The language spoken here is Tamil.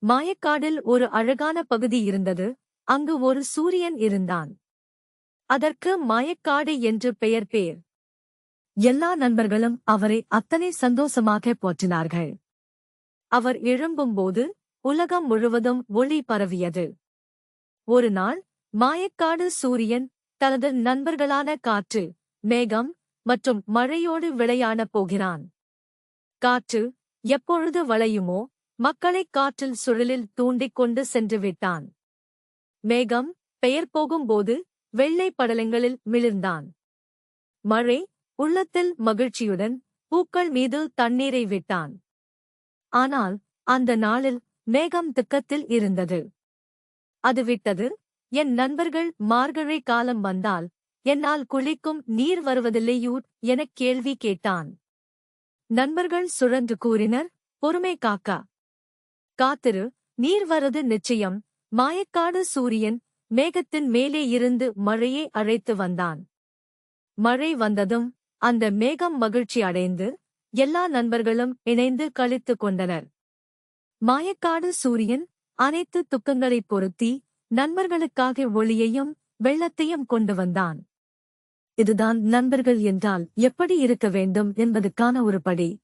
மாயக்காடில் ஒரு அழகான பகுதி இருந்தது. அங்கு ஒரு சூரியன் இருந்தான். அதற்கு மாயக்காடு என்று பெயர். எல்லா நண்பர்களும் அவரை அத்தனை சந்தோஷமாக போற்றினார்கள். அவர் எழும்பும்போது உலகம் முழுவதும் ஒளி பரவியது. ஒரு நாள் மாயக்காடு சூரியன் தனது நண்பர்களான காற்று, மேகம் மற்றும் மழையோடு விளையாடப் போகிறான். காற்று எப்பொழுது வளையுமோ மக்களைக் காற்றில் சுழலில் தூண்டிக் கொண்டு சென்று விட்டான். மேகம் பெயர் போகும்போது வெள்ளை படலங்களில் மிளிர்ந்தான். மழை உள்ளத்தில் மகிழ்ச்சியுடன் பூக்கள் மீது தண்ணீரை விட்டான். ஆனால் அந்த நாளில் மேகம் துக்கத்தில் இருந்தது. அது விட்டது. என் நண்பர்கள், மார்கழி காலம் வந்தால் என்னால் குளிக்கும் நீர் வருவதில்லையூர் எனக் கேள்வி கேட்டான். நண்பர்கள் சுழன்று கூறினர், பொறுமை காக்கா, காத்திரு, நீர் வருது நிச்சயம். மாயக்காடு சூரியன் மேகத்தின் மேலே இருந்து மழையை அழைத்து வந்தான். மழை வந்ததும் அந்த மேகம் மகிழ்ச்சி அடைந்து எல்லா நண்பர்களும் இணைந்து களித்துக் கொண்டனர். மாயக்காடு சூரியன் அனைத்து துக்கங்களைப் பொருத்தி நண்பர்களுக்காக ஒளியையும் வெள்ளத்தையும் கொண்டு வந்தான். இதுதான் நண்பர்கள் என்றால் எப்படி இருக்க வேண்டும் என்பதற்கான ஒரு படி.